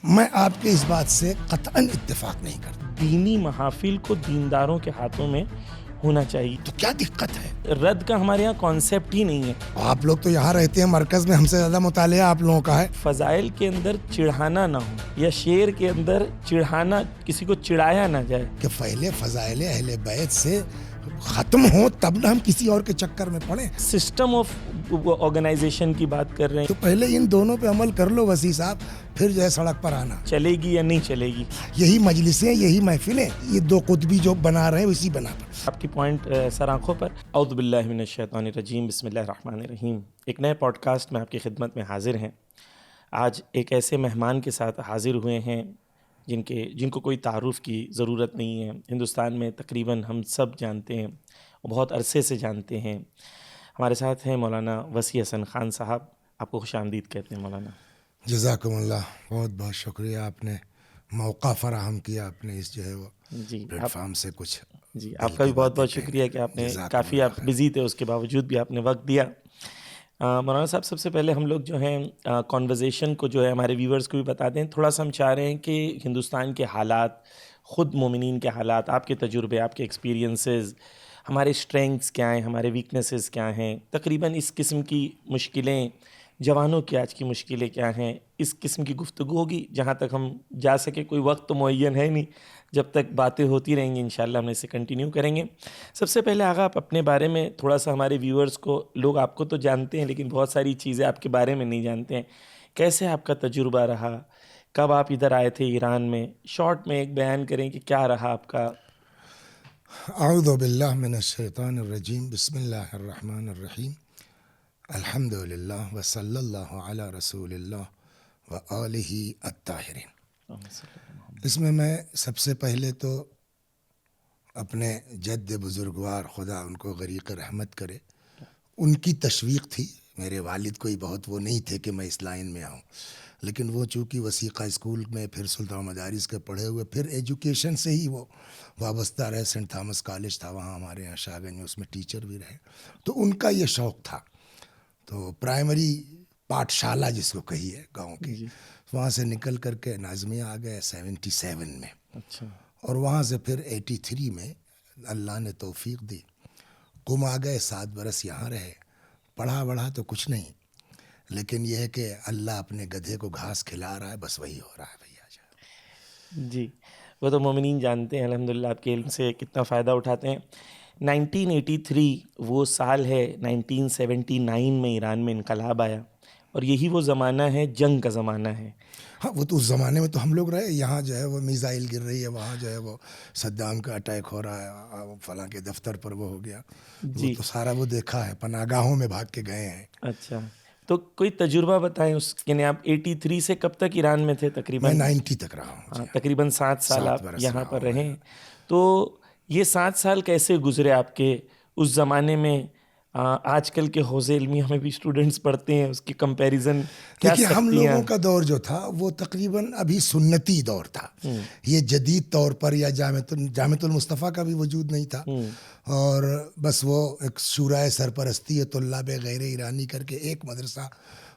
میں آپ کے اس بات سے قطعاً اتفاق نہیں کرتا. دینی محافل کو دینداروں کے ہاتھوں میں ہونا چاہیے. تو کیا دقت ہے؟ رد کا ہمارے یہاں کانسیپٹ ہی نہیں ہے. آپ لوگ تو یہاں رہتے ہیں مرکز میں، ہم سے زیادہ مطالعہ آپ لوگوں کا ہے. فضائل کے اندر چڑھانا نہ ہو، یا شعر کے اندر چڑھانا، کسی کو چڑھایا نہ جائے. کہ پہلے فضائل اہل بیت سے ختم ہو تب نہ ہم کسی اور کے چکر میں پڑیں. سسٹم آف آرگنائزیشن کی بات کر رہے ہیں. تو پہلے ان دونوں پہ عمل کر لو وسیع صاحب، پھر جو ہے سڑک پر آنا. چلے گی یا نہیں چلے گی؟ یہی مجلسیں، یہی محفلیں، یہ دو قطبی جو بنا رہے ہیں اسی بنا پر. آپ کی پوائنٹ سر آنکھوں پر. اعوذ باللہ من الشیطان الرجیم، بسم اللہ الرحمن الرحیم. ایک نئے پوڈ کاسٹ میں آپ کی خدمت میں حاضر ہیں. آج ایک ایسے مہمان کے ساتھ حاضر ہوئے ہیں جن کو کوئی تعارف کی ضرورت نہیں ہے. ہندوستان میں تقریباً ہم سب جانتے ہیں، بہت عرصے سے جانتے ہیں. ہمارے ساتھ ہیں مولانا وسیع حسن خان صاحب. آپ کو خوش آمدید کہتے ہیں مولانا. جزاکم اللہ، بہت بہت شکریہ. آپ نے موقع فراہم کیا، اپنے اس جو ہے وہ پلیٹ فارم سے کچھ. جی آپ کا بھی بہت بہت شکریہ کہ آپ نے کافی، آپ بزی تھے، اس کے باوجود بھی آپ نے وقت دیا. مولانا صاحب، سب سے پہلے ہم لوگ جو ہیں کانورزیشن کو جو ہے ہمارے ویورز کو بھی بتا دیں. تھوڑا سا ہم چاہ رہے ہیں کہ ہندوستان کے حالات، خود مومنین کے حالات، آپ کے تجربے، آپ کے ایکسپیرینسز، ہمارے اسٹرینگس کیا ہیں، ہمارے ویکنیسز کیا ہیں، تقریباً اس قسم کی مشکلیں، جوانوں کی آج کی مشکلیں کیا ہیں، اس قسم کی گفتگو ہوگی. جہاں تک ہم جا سکے، کوئی وقت تو معین ہے نہیں، جب تک باتیں ہوتی رہیں گی انشاءاللہ ہم اسے کنٹینیو کریں گے. سب سے پہلے آغا آپ اپنے بارے میں تھوڑا سا ہمارے ویورز کو، لوگ آپ کو تو جانتے ہیں لیکن بہت ساری چیزیں آپ کے بارے میں نہیں جانتے ہیں. کیسے آپ کا تجربہ رہا؟ کب آپ ادھر آئے تھے ایران میں؟ شارٹ میں ایک بیان کریں کہ کیا رہا آپ کا. اعوذ باللہ من الشیطان الرجیم، بسم اللہ الرحمن الرحیم. الحمد للہ وصلی اللہ علی رسول اللہ وآلہ الطاہرین. اس میں سب سے پہلے تو اپنے جد بزرگوار، خدا ان کو غریق رحمت کرے، ان کی تشویق تھی. میرے والد کوئی بہت وہ نہیں تھے کہ میں اس لائن میں آؤں، لیکن وہ چونکہ وثیقہ اسکول میں، پھر سلطان مدارس کے پڑھے ہوئے، پھر ایجوکیشن سے ہی وہ وابستہ رہے. سینٹ تھامس کالج تھا وہاں ہمارے یہاں شاہگنج میں، اس میں ٹیچر بھی رہے. تو ان کا یہ شوق تھا. تو پرائمری پاٹھشالہ جس کو کہیے گاؤں کی، وہاں سے نکل کر کے نازمیہ آ گئے 77 میں. اچھا. اور وہاں سے پھر 83 میں اللہ نے توفیق دی، قم آ گئے. 7 برس یہاں رہے. پڑھا بڑھا تو کچھ نہیں، لیکن یہ ہے کہ اللہ اپنے گدھے کو گھاس کھلا رہا ہے، بس وہی ہو رہا ہے بھیا جان. جی وہ تو مومنین جانتے ہیں الحمدللہ آپ کے علم سے کتنا فائدہ اٹھاتے ہیں. 1983 وہ سال ہے، 1979 میں ایران میں انقلاب آیا، اور یہی وہ زمانہ ہے، جنگ کا زمانہ ہے. ہاں، وہ تو اس زمانے میں تو ہم لوگ رہے. یہاں جو ہے وہ میزائل گر رہی ہے، وہاں جو ہے وہ صدام کا اٹیک ہو رہا ہے، فلاں کے دفتر پر وہ ہو گیا. وہ تو سارا وہ دیکھا ہے، پناہ گاہوں میں بھاگ کے گئے ہیں. اچھا، تو کوئی تجربہ بتائیں اس، یعنی آپ 83 سے کب تک ایران میں تھے؟ میں تقریباً 90 تک رہا ہوں. ہاں، تقریباً 7 سال آپ برس یہاں رہا پر ہوں رہے. میں. تو یہ 7 سال کیسے گزرے آپ کے اس زمانے میں؟ آج کل کے حوزے علمیہ میں بھی اسٹوڈنٹس پڑھتے ہیں، اس کی کمپیریزن کیا دیکھیے، ہم سختیاں؟ لوگوں کا دور جو تھا وہ تقریباً ابھی سنتی دور تھا. یہ جدید طور پر یا جامعۃ المصطفیٰ کا بھی وجود نہیں تھا، اور بس وہ ایک شورائے سرپرستی طلاب غیر ایرانی کر کے ایک مدرسہ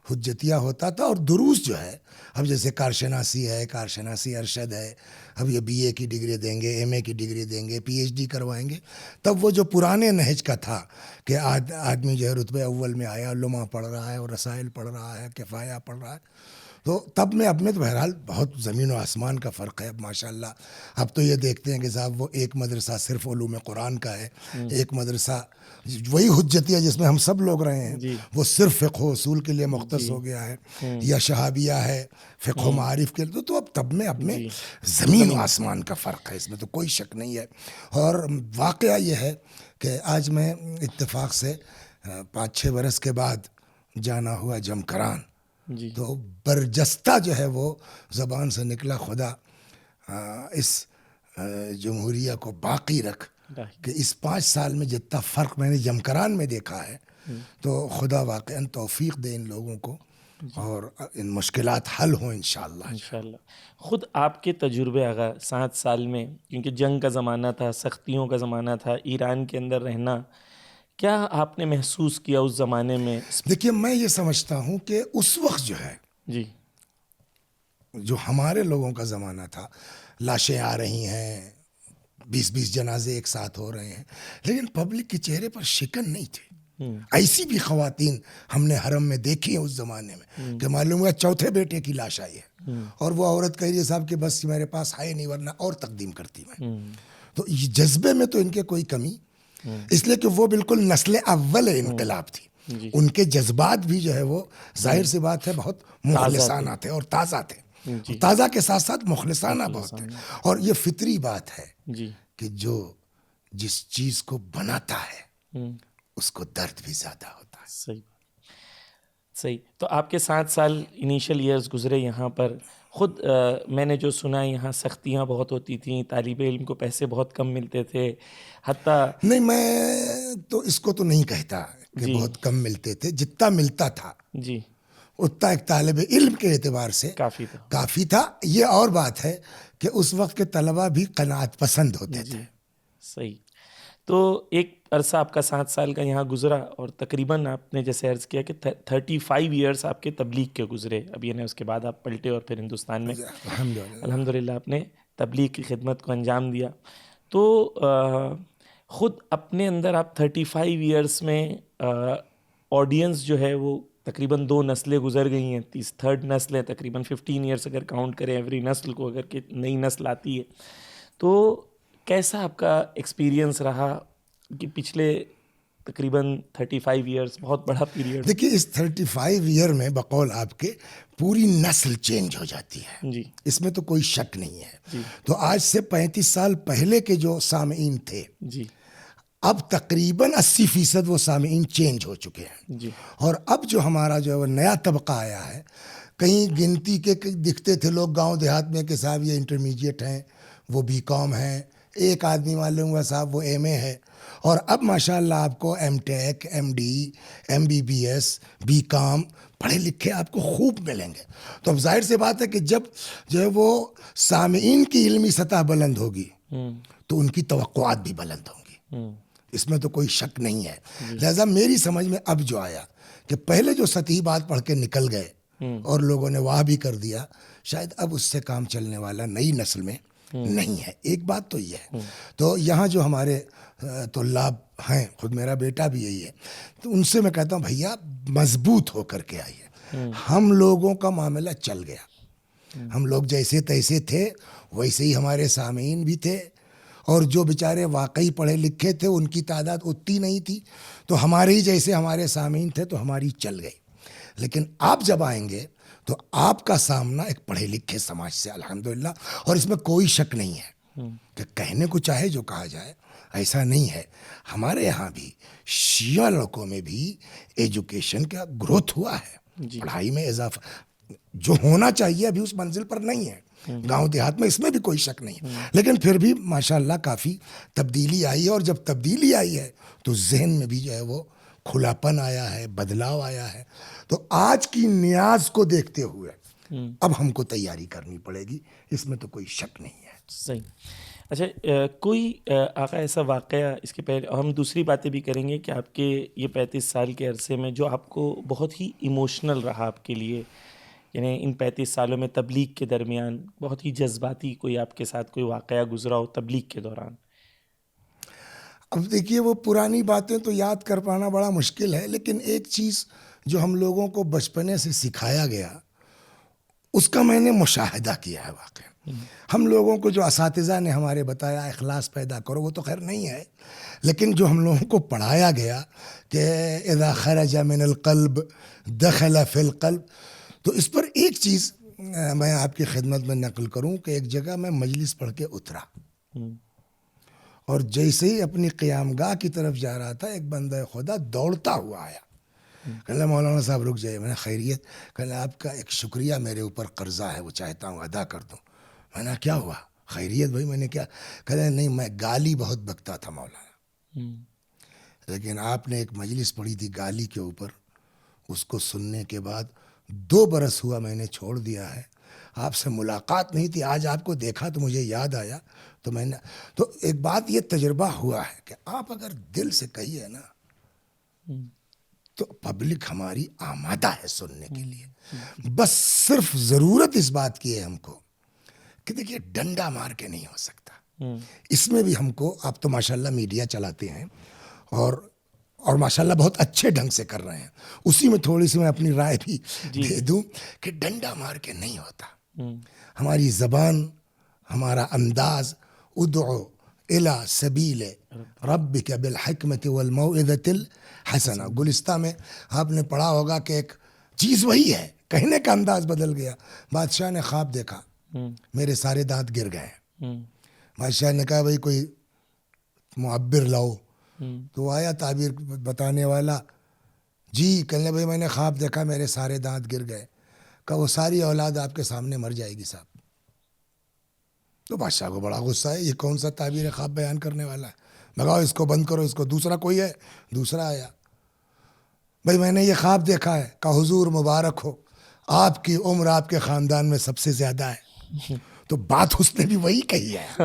حجتیہ ہوتا تھا. اور دروس جو ہے، اب جیسے کارشناسی ہے، کارشناسی ارشد ہے، اب یہ BA کی ڈگری دیں گے، MA کی ڈگری دیں گے، PhD کروائیں گے. تب وہ جو پرانے نہج کا تھا کہ آدمی جو ہے رتبے اول میں آیا، لمحہ پڑھ رہا ہے اور رسائل پڑھ رہا ہے، کفایہ پڑھ رہا ہے. تو تب میں اب میں تو بہرحال بہت زمین و آسمان کا فرق ہے. اب ماشاءاللہ اب تو یہ دیکھتے ہیں کہ صاحب وہ ایک مدرسہ صرف علوم قرآن کا ہے، ایک مدرسہ وہی حجتیہ جس میں ہم سب لوگ رہے ہیں وہ صرف فقہ و اصول کے لیے مختص ہو گیا ہے، یا شہابیہ ہے فقہ و معارف کے لیے. تو اب میں زمین و آسمان کا فرق ہے، اس میں تو کوئی شک نہیں ہے. اور واقعہ یہ ہے کہ آج میں اتفاق سے 5-6 برس کے بعد جانا ہوا جمکران. تو برجستہ جو ہے وہ زبان سے نکلا، خدا اس جمہوریہ کو باقی رکھ، کہ اس 5 سال میں جتنا فرق میں نے جمکران میں دیکھا ہے، تو خدا واقعاً توفیق دے ان لوگوں کو اور ان مشکلات حل ہوں انشاءاللہ. خود آپ کے تجربے آغا 7 سال میں، کیونکہ جنگ کا زمانہ تھا، سختیوں کا زمانہ تھا، ایران کے اندر رہنا، کیا آپ نے محسوس کیا اس زمانے میں؟ دیکھیے، میں یہ سمجھتا ہوں کہ اس وقت جو ہے جو ہمارے لوگوں کا زمانہ تھا، لاشیں آ رہی ہیں، 20 جنازے ایک ساتھ ہو رہے ہیں، لیکن پبلک کے چہرے پر شکن نہیں تھے. ایسی بھی خواتین ہم نے حرم میں دیکھی ہیں اس زمانے میں کہ معلوم ہوا چوتھے بیٹے کی لاش آئی ہے اور وہ عورت کہہ رہی ہے صاحب کہ بس میرے پاس ہے نہیں ورنہ اور تقدیم کرتی میں. تو یہ جذبے میں تو ان کے کوئی کمی، اس لیے کہ وہ بالکل نسل اول انقلاب تھی. ان کے جذبات بھی جو ہے وہ ظاہر سی بات ہے بہت مخلصانہ تھے اور تازہ تھے. تازہ کے ساتھ ساتھ مخلصانہ بہت تھے. اور یہ فطری بات ہے کہ جو جس چیز کو بناتا ہے اس کو درد بھی زیادہ ہوتا ہے. صحیح. تو آپ کے 7 سال انیشل ایئرز گزرے یہاں پر. خود میں نے جو سنا یہاں سختیاں بہت ہوتی تھیں، طالب علم کو پیسے بہت کم ملتے تھے، حتیٰ نہیں میں تو اس کو تو نہیں کہتا کہ بہت کم ملتے تھے. جتنا ملتا تھا جی اتنا ایک طالب علم کے اعتبار سے کافی تھا. یہ اور بات ہے کہ اس وقت کے طلبہ بھی قناعت پسند ہوتے تھے. صحیح. تو ایک عرصہ آپ کا 7 سال کا یہاں گزرا اور تقریباً آپ نے جیسے عرض کیا کہ 35 ایئرس آپ کے تبلیغ کے گزرے. اب یعنی اس کے بعد آپ پلٹے اور پھر ہندوستان میں الحمدللہ آپ نے تبلیغ کی خدمت کو انجام دیا. تو خود اپنے اندر آپ 35 ایئرس میں آڈینس جو ہے وہ تقریباً 2 نسلیں گزر گئی ہیں، 3rd نسل ہے، تقریباً 15 ایئرس اگر کاؤنٹ کریں ایوری نسل کو، اگر کہ نئی نسل آتی ہے. تو کیسا آپ کا ایکسپیرینس رہا کہ پچھلے تقریباً 35 ایئرس بہت بڑا پیریڈ؟ دیکھیے اس 35 ایئر میں بقول آپ کے پوری نسل چینج ہو جاتی ہے جی، اس میں تو کوئی شک نہیں ہے. تو آج سے 35 سال پہلے کے جو سامعین تھے جی اب تقریباً 80% وہ سامعین چینج ہو چکے ہیں. جی اور اب جو ہمارا جو ہے وہ نیا طبقہ آیا ہے، کہیں گنتی کے دکھتے تھے لوگ گاؤں دیہات میں کہ صاحب یہ انٹرمیڈیٹ ہیں، وہ بی کام ہیں، ایک آدمی معلوم ہوا صاحب وہ ایم اے ہے. اور اب ماشاءاللہ آپ کو M tech, M D, M B B S, B com پڑھے لکھے آپ کو خوب ملیں گے. تو اب ظاہر سی بات ہے کہ جب جو ہے وہ سامعین کی علمی سطح بلند ہوگی تو ان کی توقعات بھی بلند ہوں گی. اس میں تو کوئی شک نہیں ہے. لہذا میری سمجھ میں اب جو آیا کہ پہلے جو سطحی بات پڑھ کے نکل گئے اور لوگوں نے واہ بھی کر دیا، شاید اب اس سے کام چلنے والا نئی نسل میں نہیں ہے. ایک بات تو یہ ہے. تو یہاں جو ہمارے طلاب ہیں، خود میرا بیٹا بھی یہی ہے، تو ان سے میں کہتا ہوں بھیا مضبوط ہو کر کے آئیے. ہم لوگوں کا معاملہ چل گیا، ہم لوگ جیسے تیسے تھے ویسے ہی ہمارے سامعین بھی تھے، اور جو بیچارے واقعی پڑھے لکھے تھے ان کی تعداد اتنی نہیں تھی، تو ہمارے ہی جیسے ہمارے سامعین تھے تو ہماری چل گئی. لیکن آپ جب آئیں گے تو آپ کا سامنا ایک پڑھے لکھے سماج سے الحمدللہ. اور اس میں کوئی شک نہیں ہے کہ کہنے کو چاہے جو کہا جائے ایسا نہیں ہے. ہمارے یہاں بھی شیعہ لڑکوں میں بھی ایجوکیشن کا گروتھ ہوا ہے، پڑھائی میں اضافہ جو ہونا چاہیے ابھی اس منزل پر نہیں ہے. گاؤں دیہات میں اس میں بھی کوئی شک نہیں ہے، لیکن پھر بھی ماشاءاللہ کافی تبدیلی آئی ہے. اور جب تبدیلی آئی ہے تو ذہن میں بھی جو ہے وہ کھلاپن آیا ہے، بدلاؤ آیا ہے. تو آج کی نیاز کو دیکھتے ہوئے اب ہم کو تیاری کرنی پڑے گی، اس میں تو کوئی شک نہیں ہے. صحیح. اچھا کوئی آقا ایسا واقعہ، اس کے پہلے ہم دوسری باتیں بھی کریں گے کہ آپ کے یہ 35 سال کے عرصے میں جو آپ کو بہت ہی ایموشنل رہا آپ کے لیے، یعنی ان 35 سالوں میں تبلیغ کے درمیان بہت ہی جذباتی کوئی آپ کے ساتھ کوئی واقعہ گزرا ہو تبلیغ کے دوران؟ اب دیکھیے وہ پرانی باتیں تو یاد کر پانا بڑا مشکل ہے، لیکن ایک چیز جو ہم لوگوں کو بچپنے سے سکھایا گیا اس کا میں نے مشاہدہ کیا ہے. واقعہ ہم لوگوں کو جو اساتذہ نے ہمارے بتایا اخلاص پیدا کرو، وہ تو خیر نہیں ہے، لیکن جو ہم لوگوں کو پڑھایا گیا کہ اذا خرج من القلب دخل فی القلب، تو اس پر ایک چیز میں آپ کی خدمت میں نقل کروں کہ ایک جگہ میں مجلس پڑھ کے اترا اور جیسے ہی اپنی قیام گاہ کی طرف جا رہا تھا ایک بندہ خدا دوڑتا ہوا آیا. کہا مولانا صاحب رک جائے. میں نے خیریت؟ کہا آپ کا ایک شکریہ میرے اوپر قرضہ ہے، وہ چاہتا ہوں ادا کر دوں. میں نے کیا ہوا؟ خیریت بھائی. میں نے کیا؟ کہا نہیں میں گالی بہت بکتا تھا مولانا، لیکن آپ نے ایک مجلس پڑھی تھی گالی کے اوپر، اس کو سننے کے بعد 2 برس ہوا میں نے چھوڑ دیا ہے، آپ سے ملاقات نہیں تھی، آج آپ کو دیکھا تو مجھے یاد آیا. تو میں نے تو ایک بات یہ تجربہ ہوا ہے کہ آپ اگر دل سے کہیے نا تو پبلک ہماری آمادہ ہے سننے کے لیے. بس صرف ضرورت اس بات کی ہے ہم کو کہ دیکھیے ڈنڈا مار کے نہیں ہو سکتا. اس میں بھی ہم کو, آپ تو ماشاءاللہ میڈیا چلاتے ہیں اور ماشاءاللہ بہت اچھے ڈھنگ سے کر رہے ہیں, اسی میں تھوڑی سی میں اپنی رائے بھی دے دوں کہ ڈنڈا مار کے نہیں ہوتا. ہماری زبان, ہمارا انداز, ادعو الی سبیل ربک بالحکمت والموعظۃ الحسنہ, گلستہ میں آپ نے پڑھا ہوگا کہ ایک چیز وہی ہے, کہنے کا انداز بدل گیا. بادشاہ نے خواب دیکھا, میرے سارے دانت گر گئے. بادشاہ نے کہا بھائی کوئی معبر لاؤ. تو آیا تعبیر بتانے والا, جی کہنے بھائی میں نے خواب دیکھا میرے سارے دانت گر گئے. کہ وہ ساری اولاد آپ کے سامنے مر جائے گی صاحب. تو بادشاہ کو بڑا غصہ ہے, یہ کون سا تعبیر خواب بیان کرنے والا ہے, بگاؤ اس کو بند کرو اس کو. دوسرا کوئی ہے, دوسرا آیا, بھائی میں نے یہ خواب دیکھا ہے. کہ حضور مبارک ہو, آپ کی عمر آپ کے خاندان میں سب سے زیادہ ہے. تو بات اس نے بھی وہی کہی ہے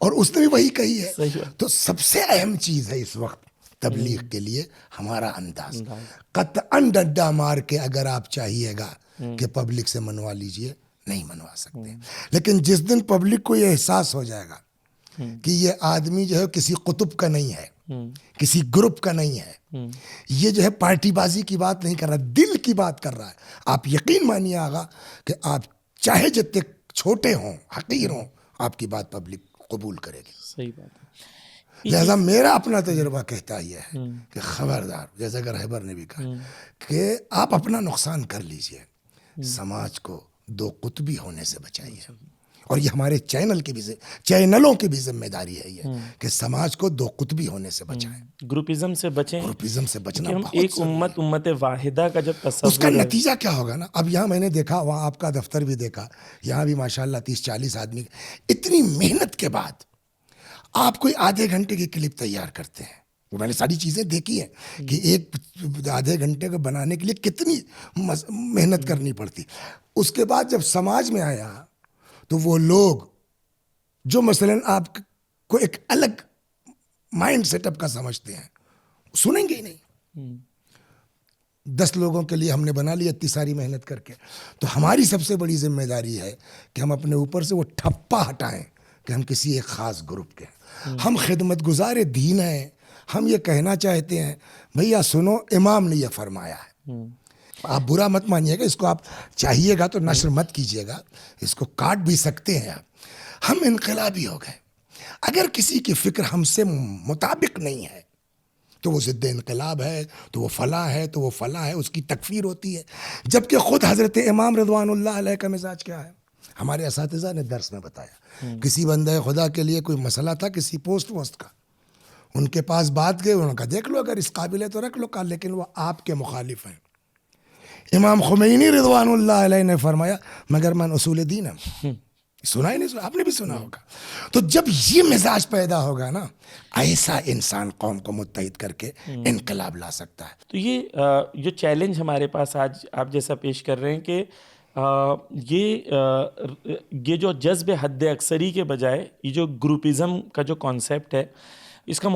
اور اس نے بھی وہی کہی ہے. تو سب سے اہم چیز ہے اس وقت تبلیغ کے لیے ہمارا انداز. قطعاً ڈنڈا مار کے اگر آپ چاہیے گا کہ پبلک سے منوا لیجئے, نہیں منوا سکتے. لیکن جس دن پبلک کو یہ احساس ہو جائے گا کہ یہ آدمی جو ہے کسی قطب کا نہیں ہے, کسی گروپ کا نہیں ہے, یہ جو ہے پارٹی بازی کی بات نہیں کر رہا, دل کی بات کر رہا ہے, آپ یقین مانیے آگا کہ آپ چاہے جتنے چھوٹے ہوں, حقیر ہوں, آپ کی بات پبلک قبول کرے گی. صحیح بات ہے. لہذا میرا اپنا تجربہ کہتا یہ ہے کہ خبردار, جیسا کہ رہبر نے بھی کہا کہ آپ اپنا نقصان کر لیجئے, سماج کو دو قطبی ہونے سے بچائیے. اور یہ ہمارے چینلوں کی بھی ذمہ داری ہے یہ کہ سماج کو دو قطبی ہونے سے بچائیں, گروپزم سے بچیں. گروپزم سے بچنا ہم بہت ایک امت واحدہ کا جب تصور اس کا نتیجہ کیا ہوگا نا. اب یہاں میں نے دیکھا, وہاں آپ کا دفتر بھی دیکھا, یہاں بھی ماشاءاللہ 30-40 آدمی اتنی محنت کے بعد آپ کوئی آدھے گھنٹے کی کلپ تیار کرتے ہیں. وہ میں نے ساری چیزیں دیکھی ہیں کہ ایک آدھے گھنٹے کو بنانے کے لیے کتنی محنت کرنی پڑتی. اس کے بعد جب سماج میں آیا تو وہ لوگ جو مثلاً آپ کو ایک الگ مائنڈ سیٹ اپ کا سمجھتے ہیں, سنیں گے ہی نہیں. 10 لوگوں کے لیے ہم نے بنا لیا اتنی ساری محنت کر کے. تو ہماری سب سے بڑی ذمہ داری ہے کہ ہم اپنے اوپر سے وہ ٹھپا ہٹائیں کہ ہم کسی ایک خاص گروپ کے ہیں. ہم خدمت گزار دین ہیں. ہم یہ کہنا چاہتے ہیں بھیا سنو, امام نے یہ فرمایا ہے. آپ برا مت مانیے گا, اس کو آپ چاہیے گا تو نشر مت کیجیے گا, اس کو کاٹ بھی سکتے ہیں آپ. ہم انقلابی ہو گئے. اگر کسی کی فکر ہم سے مطابق نہیں ہے تو وہ ضد انقلاب ہے, تو وہ فلاں ہے, تو وہ فلاں ہے, اس کی تکفیر ہوتی ہے. جبکہ خود حضرت امام رضوان اللہ علیہ کا مزاج کیا ہے, ہمارے اساتذہ نے درس میں بتایا. کسی بندہ خدا کے لیے کوئی مسئلہ تھا کسی پوسٹ کا, ان کے پاس بات گئے, انہوں نے کہا دیکھ لو اگر اس قابل ہے تو رکھ لو, کہا لیکن وہ آپ کے مخالف ہیں. امام خمینی رضوان اللہ علیہ نے فرمایا مگر من اصول دین ہم. سنا ہی نہیں, سنا, آپ نے بھی سنا ہوگا. تو جب یہ مزاج پیدا ہوگا نا, ایسا انسان قوم کو متحد کر کے انقلاب لا سکتا ہے. تو یہ جو چیلنج ہمارے پاس آج آپ جیسا پیش کر رہے ہیں کہ یہ جو جذب حد اکثری کے بجائے یہ جو گروپزم کا جو کانسیپٹ ہے, اس کا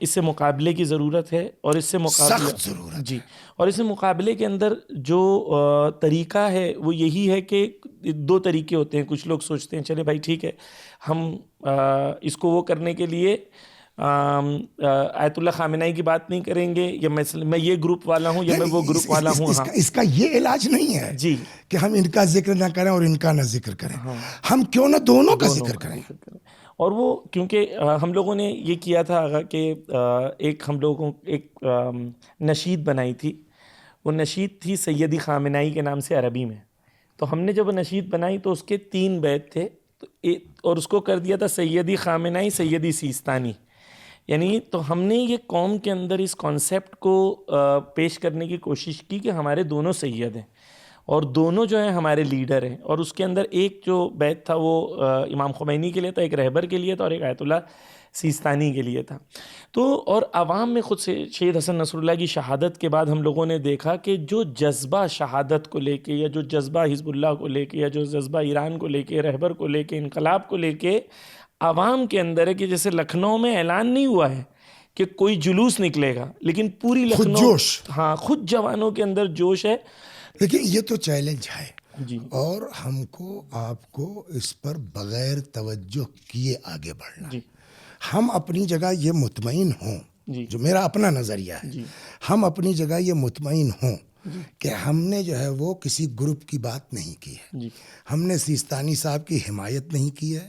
اس سے مقابلے کی ضرورت ہے. اور اس سے سخت ضرورت جی, اور اس مقابلے کے اندر جو طریقہ ہے وہ یہی ہے کہ 2 طریقے ہوتے ہیں. کچھ لوگ سوچتے ہیں چلے بھائی ٹھیک ہے, ہم اس کو وہ کرنے کے لیے آیت اللہ خامنہئی کی بات نہیں کریں گے, یا میں یہ گروپ والا ہوں یا میں وہ گروپ والا ہوں. اس کا یہ علاج نہیں ہے جی کہ ہم ان کا ذکر نہ کریں اور ان کا نہ ذکر کریں. ہم کیوں نہ دونوں کا ذکر کریں. اور وہ کیونکہ ہم لوگوں نے یہ کیا تھا کہ ہم لوگوں ایک نشید بنائی تھی. وہ نشید تھی سیدی خامنہئی کے نام سے عربی میں. تو ہم نے جب وہ نشید بنائی تو اس کے 3 بیت تھے, اور اس کو کر دیا تھا سیدی خامنہئی سیدی سیستانی. یعنی تو ہم نے یہ قوم کے اندر اس کانسیپٹ کو پیش کرنے کی کوشش کی کہ ہمارے دونوں سید ہیں اور دونوں جو ہیں ہمارے لیڈر ہیں. اور اس کے اندر ایک جو بیت تھا وہ امام خمینی کے لیے تھا, ایک رہبر کے لیے تھا, اور ایک آیت اللہ سیستانی کے لیے تھا. تو اور عوام میں خود سے شہید حسن نصر اللہ کی شہادت کے بعد ہم لوگوں نے دیکھا کہ جو جذبہ شہادت کو لے کے, یا جو جذبہ حزب اللہ کو لے کے, یا جو جذبہ ایران کو لے کے, رہبر کو لے کے, انقلاب کو لے کے عوام کے اندر ہے, کہ جیسے لکھنؤ میں اعلان نہیں ہوا ہے کہ کوئی جلوس نکلے گا لیکن پوری لکھنؤ جوش، ہاں خود جوانوں کے اندر جوش ہے. لیکن یہ تو چیلنج ہے جی اور ہم کو آپ کو اس پر بغیر توجہ کیے آگے بڑھنا. جی ہم اپنی جگہ یہ مطمئن ہوں، جی جو میرا اپنا نظریہ ہے، جی ہم اپنی جگہ یہ مطمئن ہوں جی کہ ہم نے جو ہے وہ کسی گروپ کی بات نہیں کی ہے، جی ہم نے سیستانی صاحب کی حمایت نہیں کی ہے،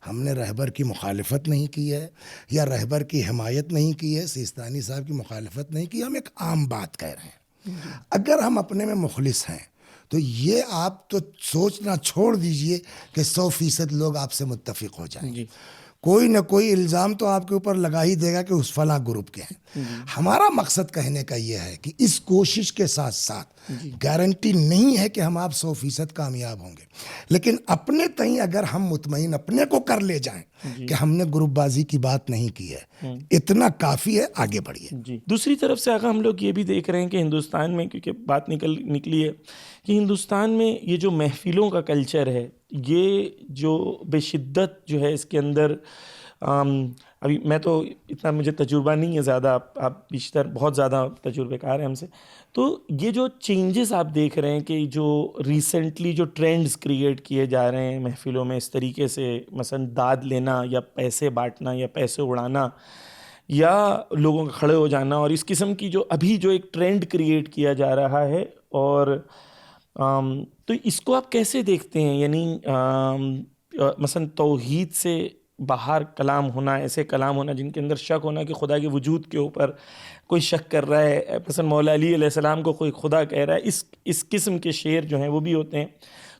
ہم نے رہبر کی مخالفت نہیں کی ہے، یا رہبر کی حمایت نہیں کی ہے، سیستانی صاحب کی مخالفت نہیں کی. ہم ایک عام بات کہہ رہے ہیں. اگر ہم اپنے میں مخلص ہیں تو یہ آپ تو سوچنا چھوڑ دیجئے کہ 100% لوگ آپ سے متفق ہو جائیں گے. جی کوئی نہ کوئی الزام تو آپ کے اوپر لگا ہی دے گا کہ اس فلاں گروپ کے ہیں. جی ہمارا مقصد کہنے کا یہ ہے کہ اس کوشش کے ساتھ ساتھ جی گارنٹی نہیں ہے کہ ہم آپ 100% کامیاب ہوں گے، لیکن اپنے تئیں اگر ہم مطمئن اپنے کو کر لے جائیں جی کہ ہم نے گروپ بازی کی بات نہیں کی ہے، اتنا کافی ہے، آگے بڑھیے. جی. دوسری طرف سے آقا ہم لوگ یہ بھی دیکھ رہے ہیں کہ ہندوستان میں، کیونکہ بات نکلی ہے کہ ہندوستان میں یہ جو محفلوں کا کلچر ہے، یہ جو بے شدت جو ہے اس کے اندر، ابھی میں تو اتنا مجھے تجربہ نہیں ہے زیادہ، آپ بیشتر بہت زیادہ تجربے کار ہیں ہم سے، تو یہ جو چینجز آپ دیکھ رہے ہیں کہ جو ریسنٹلی جو ٹرینڈز کریٹ کیے جا رہے ہیں محفلوں میں اس طریقے سے، مثلا داد لینا یا پیسے بانٹنا یا پیسے اڑانا یا لوگوں کا کھڑے ہو جانا، اور اس قسم کی جو ابھی جو ایک ٹرینڈ کریٹ کیا جا رہا ہے، اور تو اس کو آپ کیسے دیکھتے ہیں؟ یعنی مثلا توحید سے باہر کلام ہونا، ایسے کلام ہونا جن کے اندر شک ہونا کہ خدا کے وجود کے اوپر کوئی شک کر رہا ہے، مثلا مولا علی علیہ السلام کو کوئی خدا کہہ رہا ہے، اس قسم کے شعر جو ہیں وہ بھی ہوتے ہیں.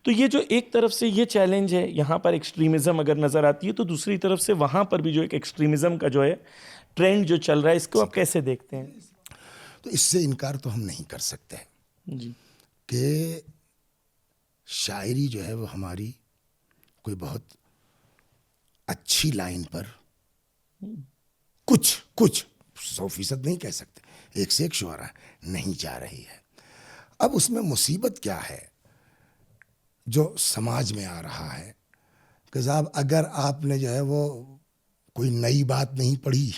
تو یہ جو ایک طرف سے یہ چیلنج ہے، یہاں پر ایکسٹریمزم اگر نظر آتی ہے، تو دوسری طرف سے وہاں پر بھی جو ایک ایکسٹریمزم کا جو ہے ٹرینڈ جو چل رہا ہے، اس کو آپ کیسے دیکھتے ہیں؟ تو اس سے انکار تو ہم نہیں کر سکتے جی کہ شاعری جو ہے وہ ہماری کوئی بہت اچھی لائن پر کچھ 100% نہیں کہہ سکتے، ایک سے ایک شعرا نہیں جا رہی ہے. اب اس میں مصیبت کیا ہے جو سماج میں آ رہا ہے کہ صاحب اگر آپ نے جو ہے وہ کوئی نئی بات نہیں پڑھی،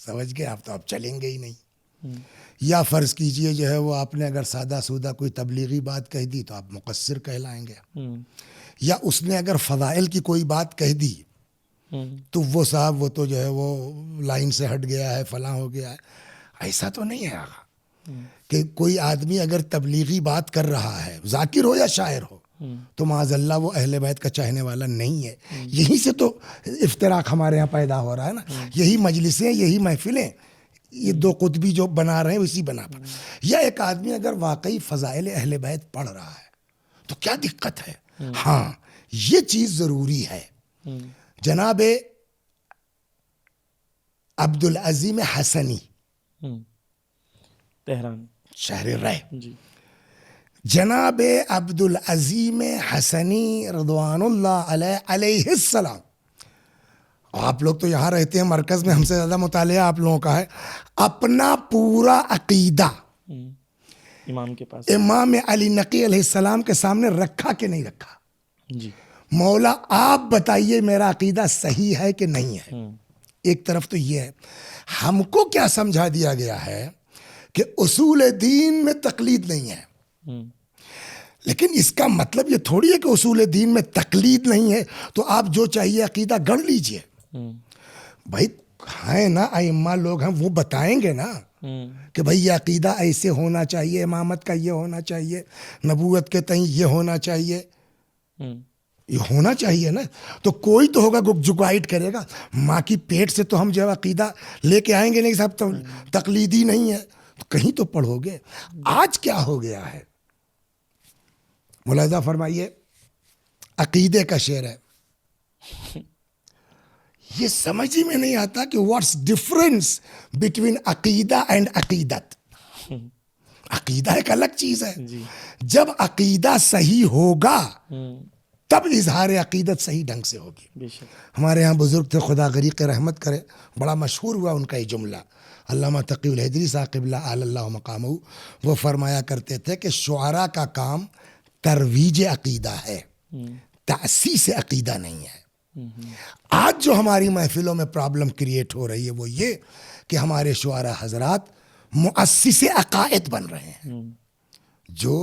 سمجھ گئے آپ، تو آپ چلیں گے ہی نہیں. یا فرض کیجئے جو ہے وہ آپ نے اگر سادہ سودہ کوئی تبلیغی بات کہہ دی تو آپ مقصر کہلائیں گے. یا اس نے اگر فضائل کی کوئی بات کہہ دی تو وہ صاحب وہ تو جو ہے وہ لائن سے ہٹ گیا ہے، فلاں ہو گیا ہے. ایسا تو نہیں ہے آقا کہ کوئی آدمی اگر تبلیغی بات کر رہا ہے، ذاکر ہو یا شاعر ہو، تو معاذ اللہ وہ اہل بیت کا چاہنے والا نہیں ہے. یہیں سے تو افتراق ہمارے ہاں پیدا ہو رہا ہے نا. یہی مجلسیں، یہی محفلیں، یہ دو قطبی جو بنا رہے ہیں اسی بنا پر. یا ایک آدمی اگر واقعی فضائل اہل بیت پڑھ رہا ہے تو کیا دقت ہے؟ ہاں یہ چیز ضروری ہے. جناب عبدالعظیم حسنی، تہران شہر رائے، جی جناب عبدالعظیم حسنی رضوان اللہ علیہ السلام، آپ لوگ تو یہاں رہتے ہیں مرکز میں، ہم سے زیادہ مطالعہ آپ لوگوں کا ہے، اپنا پورا عقیدہ امام کے پاس، امام علی نقی علیہ السلام کے سامنے رکھا کہ نہیں رکھا؟ جی مولا آپ بتائیے میرا عقیدہ صحیح ہے کہ نہیں ہے. ایک طرف تو یہ ہے. ہم کو کیا سمجھا دیا گیا ہے کہ اصول دین میں تقلید نہیں ہے، لیکن اس کا مطلب یہ تھوڑی ہے کہ اصول دین میں تقلید نہیں ہے تو آپ جو چاہیے عقیدہ گڑھ لیجئے. بھائی ہیں نا ائمہ لوگ ہیں، وہ بتائیں گے نا کہ بھائی یہ عقیدہ ایسے ہونا چاہیے، امامت کا یہ ہونا چاہیے، نبوت کے تئیں یہ ہونا چاہیے، یہ ہونا چاہیے نا. تو کوئی تو ہوگا جو گائیڈ کرے گا. ماں کی پیٹ سے تو ہم جو عقیدہ لے کے آئیں گے نہیں صاحب، تو تقلیدی نہیں ہے، تو کہیں تو پڑھو گے. آج کیا ہو گیا ہے ملاحظہ فرمائیے، عقیدے کا شعر ہے، یہ سمجھ ہی میں نہیں آتا کہ واٹس ڈفرنس بٹوین عقیدہ اینڈ عقیدت. عقیدہ ایک الگ چیز ہے. جب عقیدہ صحیح ہوگا تب اظہار عقیدت صحیح ڈھنگ سے ہوگی. ہمارے ہاں بزرگ تھے، خدا غریق رحمت کرے، بڑا مشہور ہوا ان کا یہ جملہ، علامہ تقی الحیدری صاحب قبلہ اعلی اللہ مقامہ، وہ فرمایا کرتے تھے کہ شعراء کا کام ترویج عقیدہ ہے، تأسیس عقیدہ نہیں ہے. آج جو ہماری محفلوں میں پرابلم کریٹ ہو رہی ہے وہ یہ کہ ہمارے شعراء حضرات مؤسس عقائد بن رہے ہیں جو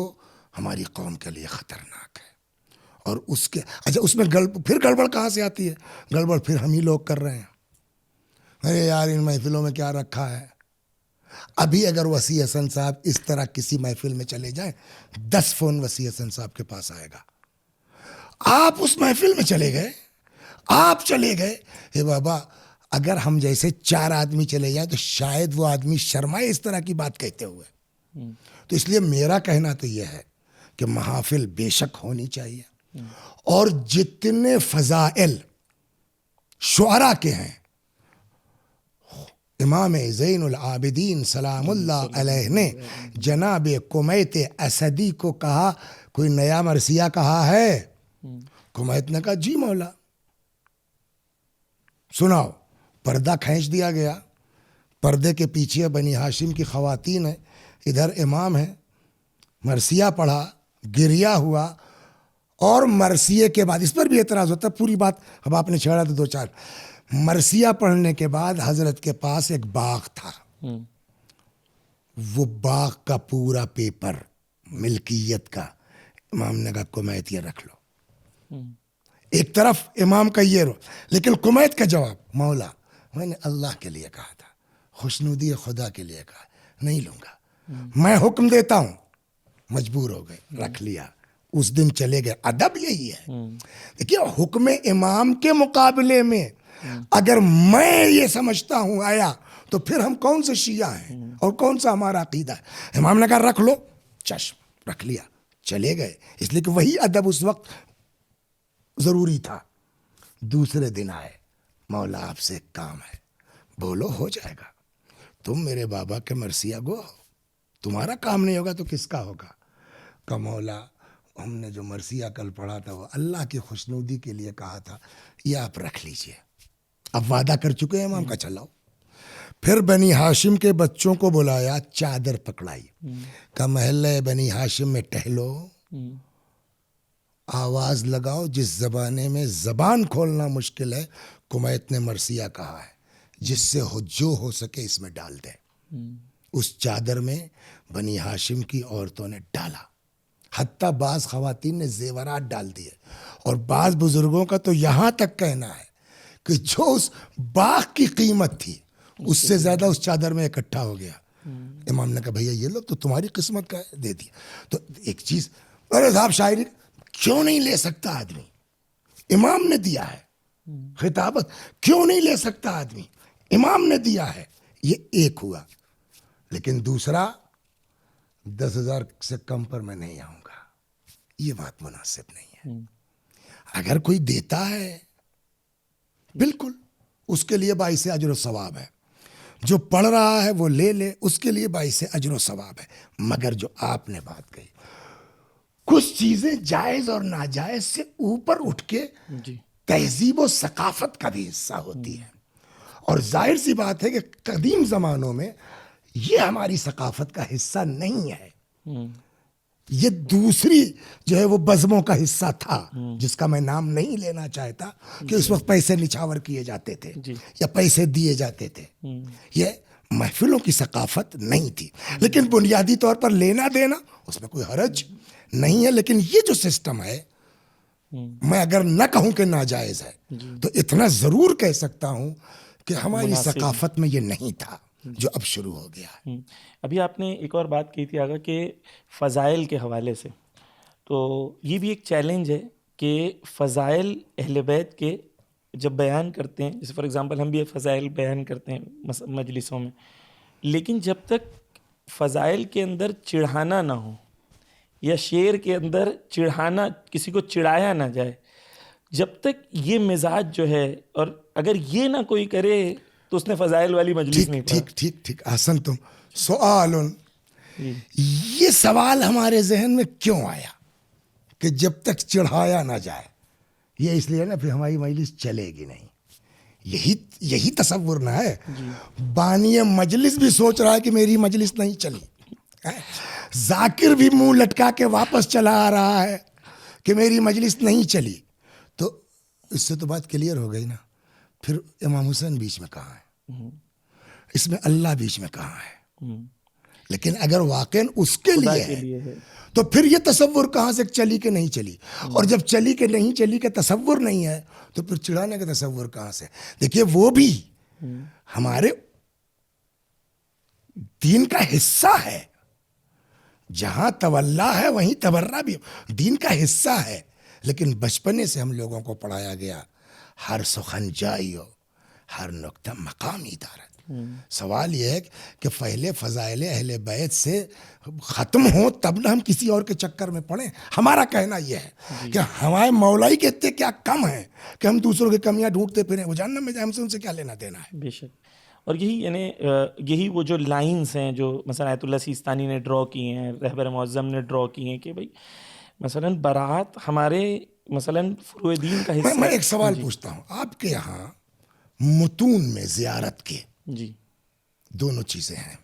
ہماری قوم کے لیے خطرناک ہے. اور اس کے اچھا اس میں پھر گڑبڑ کہاں سے آتی ہے؟ گڑبڑ پھر ہم ہی لوگ کر رہے ہیں. ارے یار ان محفلوں میں کیا رکھا ہے. ابھی اگر وسیع حسن صاحب اس طرح کسی محفل میں چلے جائیں 10 فون وسیع حسن صاحب کے پاس آئے گا. آپ اس محفل میں چلے گئے, آپ چلے گئے, اے بابا اگر ہم جیسے 4 آدمی چلے جائیں تو شاید وہ آدمی شرمائے اس طرح کی بات کہتے ہوئے. تو اس لیے میرا کہنا تو یہ ہے کہ محافل بے شک ہونی چاہیے, اور جتنے فضائل شعراء کے ہیں, امام زین العابدین سلام اللہ علیہ نے جناب کمیت اسدی کو کہا کوئی نیا مرثیہ کہا ہے؟ کمیت نے کہا جی مولا. سناؤ. پردہ کھینچ دیا گیا, پردے کے پیچھے بنی ہاشم کی خواتین ہیں, ادھر امام ہے, مرثیہ پڑھا, گریا ہوا, اور مرثیے کے بعد اس پر بھی اعتراض ہوتا ہے, پوری بات اب آپ نے چھیڑا تو 2-4. مرثیہ پڑھنے کے بعد حضرت کے پاس ایک باغ تھا, وہ باغ کا پورا پیپر ملکیت کا امام نے کہا کمیت یہ رکھ لو. ایک طرف امام کا یہ رو, لیکن کمیت کا جواب مولا میں نے اللہ کے لیے کہا تھا, خوشنودی خدا کے لیے کہا, نہیں لوں گا, میں حکم دیتا ہوں. مجبور ہو گئے, رکھ لیا. اس دن چلے گئے. ادب یہی ہے. دیکھیے حکم امام کے مقابلے میں اگر میں یہ سمجھتا ہوں آیا تو پھر ہم کون سے شیعہ ہیں اور کون سا ہمارا عقیدہ ہے؟ امام نے کہا رکھ لو, چشم رکھ لیا, چلے گئے. اس لیے کہ وہی ادب اس وقت ضروری تھا. دوسرے دن آئے, مولا آپ سے ایک کام ہے. بولو, ہو جائے گا. تم میرے بابا کے مرثیہ گو ہو, تمہارا کام نہیں ہوگا تو کس کا ہوگا؟ کہ مولا ہم نے جو مرثیہ کل پڑھا تھا وہ اللہ کی خوشنودی کے لیے کہا تھا, یہ آپ رکھ لیجئے. اب وعدہ کر چکے ہیں امام کا, چلاؤ. پھر بنی ہاشم کے بچوں کو بلایا, چادر پکڑائی, کہ محلہ بنی ہاشم میں ٹہلو, آواز لگاؤ. جس زمانے میں زبان کھولنا مشکل ہے, کمیت نے مرثیہ کہا ہے, جس سے جو ہو سکے اس میں ڈال دے. اس چادر میں بنی ہاشم کی عورتوں نے ڈالا, حتیٰ بعض خواتین نے زیورات ڈال دیے, اور بعض بزرگوں کا تو یہاں تک کہنا ہے کہ جو اس باغ کی قیمت تھی اس سے زیادہ اس چادر میں اکٹھا ہو گیا. امام نے کہا بھیا یہ لو, تو تمہاری قسمت کا ہے, دے دیا. تو ایک چیز, ارے صاحب شاعری کیوں نہیں لے سکتا آدمی؟ امام نے دیا ہے. خطابت کیوں نہیں لے سکتا آدمی؟ امام نے دیا ہے. یہ ایک ہوا. لیکن دوسرا 10,000 سے کم پر میں نہیں آؤں گا, یہ بات مناسب نہیں ہے. اگر کوئی دیتا ہے بالکل اس کے لیے باعث اجر و ثواب ہے, جو پڑھ رہا ہے وہ لے لے, اس کے لیے باعث اجر و ثواب ہے. مگر جو آپ نے بات کہی, کچھ چیزیں جائز اور ناجائز سے اوپر اٹھ کے تہذیب و ثقافت کا بھی حصہ ہوتی ہے. اور ظاہر سی بات ہے کہ قدیم زمانوں میں یہ ہماری ثقافت کا حصہ نہیں ہے, یہ دوسری جو ہے وہ بزموں کا حصہ تھا, جس کا میں نام نہیں لینا چاہتا کہ اس وقت پیسے نچھاور کیے جاتے تھے یا پیسے دیے جاتے تھے. یہ محفلوں کی ثقافت نہیں تھی. لیکن بنیادی طور پر لینا دینا اس میں کوئی حرج نہیں ہے. لیکن یہ جو سسٹم ہے, میں اگر نہ کہوں کہ ناجائز ہے تو اتنا ضرور کہہ سکتا ہوں کہ ہماری ثقافت میں یہ نہیں تھا جو اب شروع ہو گیا ہے. ابھی آپ نے ایک اور بات کی تھی آگا کہ فضائل کے حوالے سے, تو یہ بھی ایک چیلنج ہے کہ فضائل اہل بیت کے جب بیان کرتے ہیں, جیسے فار ایگزامپل ہم بھی فضائل بیان کرتے ہیں مجلسوں میں, لیکن جب تک فضائل کے اندر چڑھانا نہ ہو یا شعر کے اندر چڑھانا, کسی کو چڑھایا نہ جائے, جب تک یہ مزاج جو ہے, اور اگر یہ نہ کوئی کرے تو اس نے فضائل والی مجلس نہیں پڑھا. ٹھیک احسن تم سوال. یہ سوال ہمارے ذہن میں کیوں آیا کہ جب تک چڑھایا نہ جائے؟ یہ اس لیے نا پھر ہماری مجلس چلے گی نہیں. یہی تصور نہ ہے. بانی مجلس بھی سوچ رہا ہے کہ میری مجلس نہیں چلی, ذاکر بھی منہ لٹکا کے واپس چلا آ رہا ہے کہ میری مجلس نہیں چلی. تو اس سے تو بات کلیئر ہو گئی نا. پھر امام حسین بیچ میں کہاں ہے؟ اس میں اللہ بیچ میں کہاں ہے؟ لیکن اگر واقعاً اس کے لیے ہے تو پھر یہ تصور کہاں سے چلی کہ نہیں چلی؟ اور جب چلی کہ نہیں چلی کہ تصور نہیں ہے تو پھر چڑھانے کا تصور کہاں سے؟ دیکھیے وہ بھی ہمارے دین کا حصہ ہے. جہاں تولا ہے وہیں تبرہ بھی دین کا حصہ ہے. لیکن بچپنے سے ہم لوگوں کو پڑھایا گیا ہر سخن جائیو ہر نقطہ مقامی دارت. سوال یہ ہے کہ پہلے فضائل اہل بیت سے ختم ہو تب نہ ہم کسی اور کے چکر میں پڑیں. ہمارا کہنا یہ ہے کہ ہمارے مولائی کہتے کیا کم ہیں کہ ہم دوسروں کی کمیاں ڈھونڈتے پھریں. وہ جہنم میں جائیں، ہم سے ان سے کیا لینا دینا ہے؟ بے شک. اور یہی وہ جو لائنز ہیں جو مثلا آیت اللہ سیستانی نے ڈرا کی ہیں، رہبر معظم نے ڈرا کی ہیں کہ بھائی مثلا برات ہمارے مثلا فروع دین کا حصہ. میں ایک سوال پوچھتا ہوں، آپ کے یہاں متون میں زیارت کے جی دونوں چیزیں ہیں،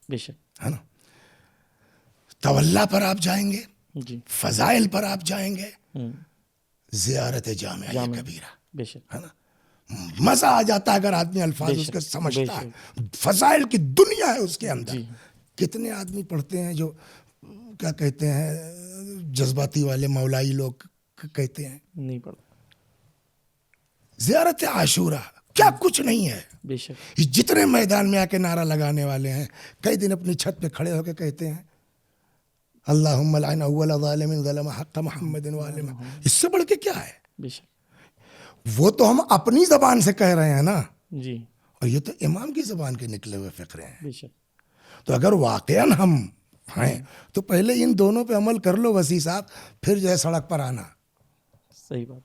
بے شک، ہے نا؟ تولا پر آپ جائیں گے، جی فضائل پر آپ جائیں گے، زیارت جامعہ کبیرہ، بے شک، ہے نا؟ مزہ آ جاتا ہے اگر آدمی الفاظ اس کے سمجھتا ہے. فضائل کی دنیا ہے اس کے اندر. کتنے آدمی پڑھتے ہیں جو کیا کہتے ہیں جذباتی والے مولائی لوگ کہتے ہیں نہیں پڑھتا. زیارت عاشورہ کیا کچھ نہیں ہے. بے شک، جتنے میدان میں آ کے نعرہ لگانے والے ہیں کئی دن اپنی چھت پہ کھڑے ہو کے کہتے ہیں اللہم لعن اول ظالم ظلم حق محمد وعلم. اس سے بڑھ کے کیا ہے؟ بے شک، وہ تو ہم اپنی زبان سے کہہ رہے ہیں نا، جی اور یہ تو امام کی زبان کے نکلے ہوئے فقرے ہیں. بے شک. تو اگر واقعاً ہم ہیں تو پہلے ان دونوں پہ عمل کر لو وسیع صاحب، پھر جو ہے سڑک پر آنا. صحیح بات.